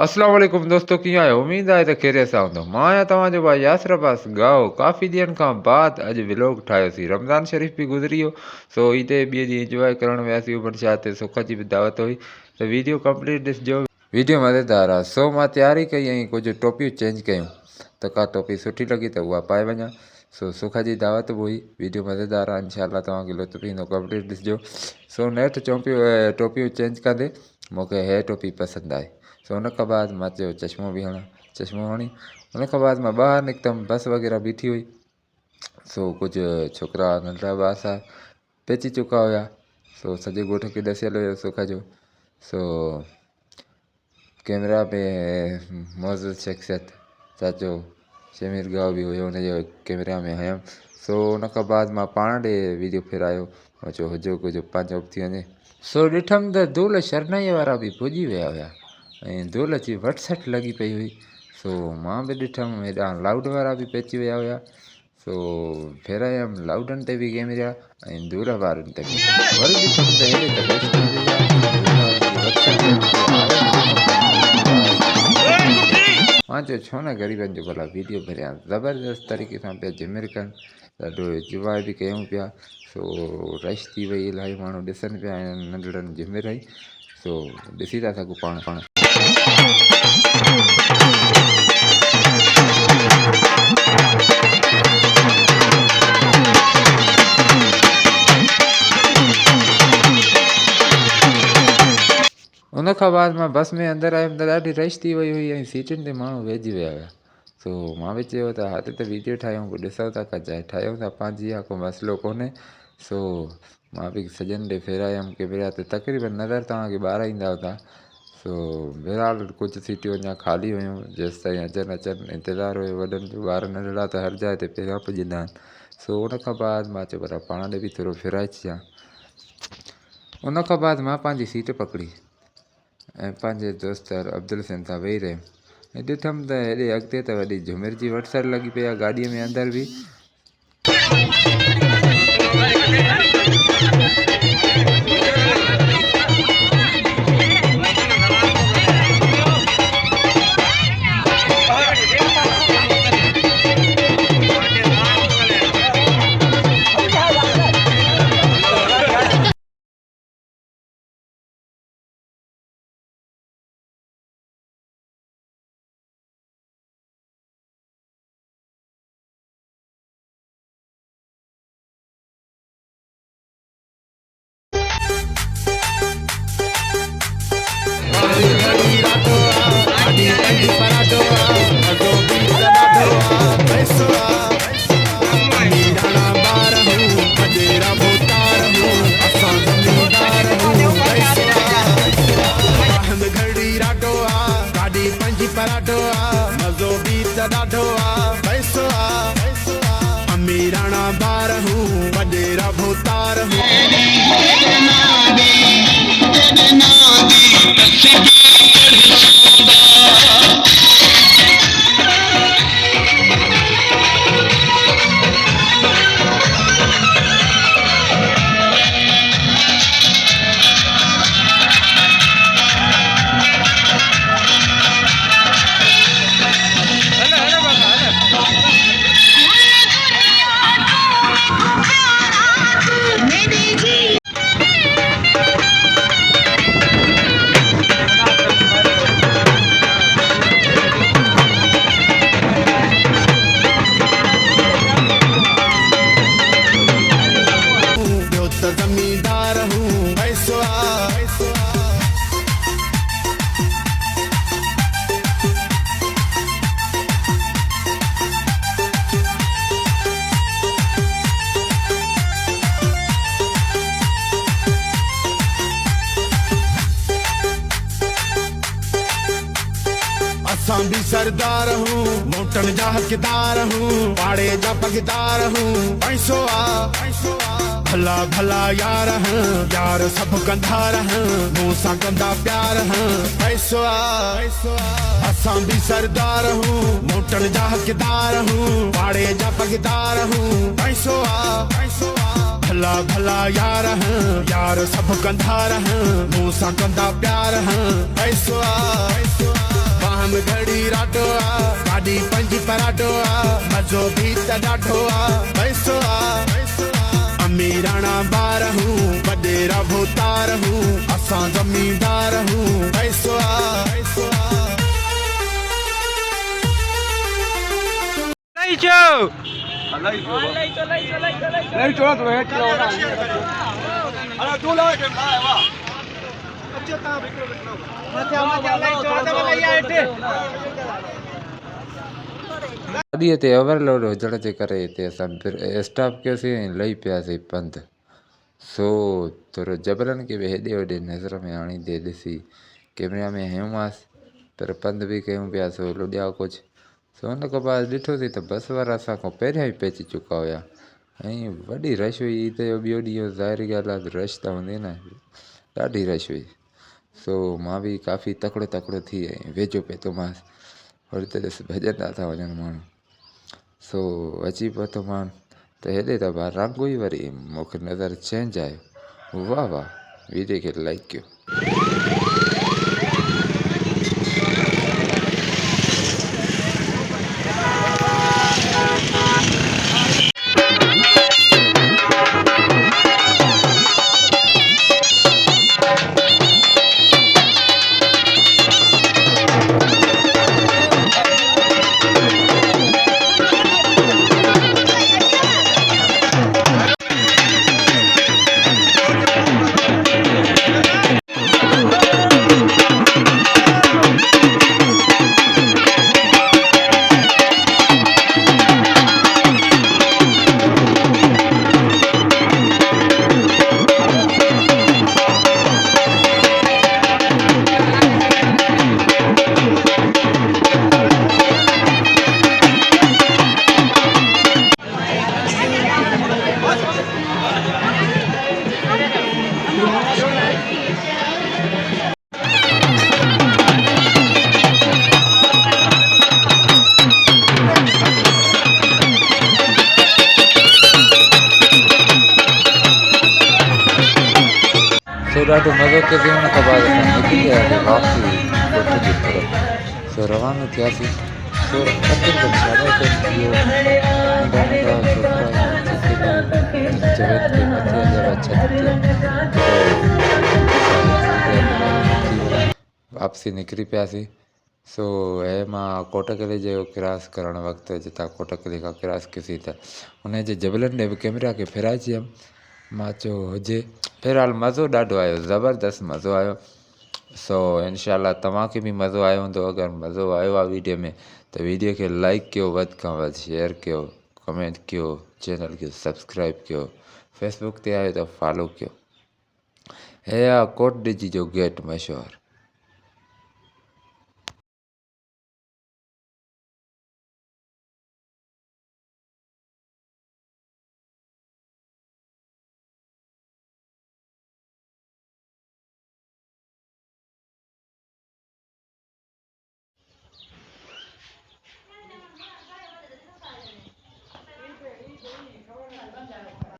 अस्सलाम वालेकुम दोस्तों, कीअं आहियो? उम्मीद आहे त खैरियत सां हूंदो। मां आहियां तव्हांजो भाई यासिर अब्बास गाओ। काफ़ी ॾींहंनि खां बाद अॼु व्लॉग ठाहियोसीं। रमज़ान शरीफ़ बि गुज़री वियो, सो ईद ॿिए ॾींहुं इंजॉय करणु वियासीं उबन शाह ते। सुख जी बि दावत हुई, त वीडियो कंप्लीट ॾिसिजो। वीडियो मज़ेदार आहे। सो मां तयारी कई ऐं कुझु टोपियूं चेंज कयूं, त का टोपी सुठी लॻी त उहा पाए वञा। सो सुख जी दावत बि हुई। वीडियो मज़ेदार आहे, इंशाअल्लाह तव्हांखे लुत्फ़ ईंदो, कंप्लीट ॾिसिजो। सो नेठ टोपियूं चेंज कंदे मूंखे हे टोपी पसंदि आई। सो उन खां बाद मां चयो चश्मो बि हणां, चश्मो हणी उन खां बाद मां ॿाहिरि निकितमि। बस वग़ैरह बीठी हुई, सो कुझु छोकिरा नंढड़ा ॿासा पइजी चुका हुया। सो सॼे ॻोठ खे ॾसियलु हुयो सुख जो। सो कैमरा में मौज़ूद शख़्सियत चाचो शमीर गांव बि हुयो, हुनजे कैमरा में हयुमि। सो उन खां बाद मां पाण ॾे वीडियो फेरायो। मां चयो हुजो कुझु पंहिंजो बि थी वञे। सो ॾिठमि त धूल शरनाईअ वारा बि पुॼी विया हुया ऐं धूल अची वटसठ लॻी पई हुई। सो मां बि ॾिठमि हेॾां लाउड वारा बि पइजी विया हुया। सो फेरायमि लाउडनि ते बि कैमरा ऐं धूल वारनि ते बि। वरी ॾिठमि त हेॾे त वेस्ट इंडीज़ आहे, धूल वारनि जी वटसठ लॻी पई आहे। हाणे ॾिठमि त मां चयो छो न ग़रीबनि जो भला वीडियो भरियां। ज़बरदस्त तरीक़े सां पिया झिमिर कनि, ॾाढो इंजॉय बि कयूं पिया। सो रश थी वई, इलाही माण्हू ॾिसनि पिया नंढड़नि झिमिर ई। सो ॾिसी था सघो पाण। उन खां बाद मां बस में अंदरि आयुमि त ॾाढी रश थी वई हुई ऐं सीटुनि ते माण्हू वेहिजी विया हुया। सो मां बि चयो त हथ त वीडियो ठाहियूं, पोइ ॾिसूं था का चाहे ठाहियूं था पंहिंजी आहे, को मसइलो कोन्हे। सो मां बि सॼनि ॾे फेरायमि कैमरा त तक़रीबन नज़र तव्हांखे ॿार ईंदा हुआ। सो बहरहाल कुझु सीटियूं अञा ख़ाली हुयूं, जेसि ताईं अचनि इंतज़ारु हुयो वॾनि जो। ॿार नंढड़ा त हर जाइ ते पहिरियां पुॼंदा आहिनि। सो उन खां बाद मां चयो पर पाण ॾे बि थोरो फेराए अचिजां। उन खां बाद मां पंहिंजी सीट पकड़ी ऐं पंहिंजे दोस्त अब्दुल सेन सां वेही रहियुमि ऐं ॾिठमि त हेॾे अॻिते त वॾी झुमिर जी वटसठ लॻी पई आहे गाॾीअ में अंदरि बि। अमीराना बार हूँ वडेरा भूतार हूँ। भी सरदार हूँ मोटन जा हकदार हूँ पाड़े जा पगदार हूँ पैसो आ भला भला यार हैं यार सब कंधार हैं मुँह सा गंदा प्यार हैं पैसो आ असां भी सरदार हूँ मोटन जा हकदार हूँ पाड़े जा पगदार हूँ पैसो आ भला भला यार हैं यार सब कंधार हैं मुँह सा गंदा प्यार हैं पैसो आ बाहम घड़ी राटो आ गाड़ी पंजी पराटो आ मजो भी त ॾाढो आ पैसो आ अमीराना बार हूँ वडेरा भूतार हूँ असां जमींदार हूँ पैसो आ गाॾीअ ते ओवरलोड हुजण जे करे हिते असां स्टॉप कयोसीं ऐं लही पियासीं पंधि। सो थोरो जबलनि खे बि हेॾे होॾे नज़र में आणींदे ॾिसी कैमरा में हयोमांसि पर पंधि बि कयूं पिया सो लुॾिया कुझु। सो हुन खां बाद ॾिठोसीं त बस वारा असां खां पहिरियां ई पहुची चुका हुया ऐं वॾी रश हुई। ईद जो ॿियो ॾींहुं ज़ाहिरी ॻाल्हि आहे रश त हूंदी न, ॾाढी रश हुई। सो मां बि काफ़ी तकिड़ो थी ऐं वेझो पहुतोमांसि। वरी त ॾिस भॼंदा था वञनि माण्हू। सो अची पहुतो मां त हेॾे त रंग हुई वरी मूंखे नज़र चेंज आयो। वाह वाह, वीडियो खे लाइक कयो। सो ॾाढो मज़ो कयोसीं। हुन खां बाद असां निकिरी वियासीं वापसी कोठ जी तरफ़। सो रवानो थियासीं। सो तक़रीबन 3:30 थी वियो। नंढा नंढा छोकिरा जवेद खे मथे अगरि छत ते वापसी निकिरी पियासीं। सो हे मां कोटकली जो क्रॉस करणु वक़्तु जितां कोटकली खां क्रॉस कयोसीं त हुनजे जबलनि ॾे बि कैमरा खे फेराइजी वियुमि। मां चयो हुजे, फ़िलहाल मज़ो ॾाढो आयो, ज़बरदस्तु मज़ो आयो। सो इनशाला तव्हांखे बि मज़ो आयो हूंदो। अगरि मज़ो आयो आहे वीडियो में त वीडियो खे लाइक कयो, वधि खां वधि शेयर कयो, कमेंट कयो, चैनल खे सब्सक्राइब कयो, फेसबुक ते आयो त फॉलो कयो। हे आहे कोट डिजी जो गेट मशहूरु।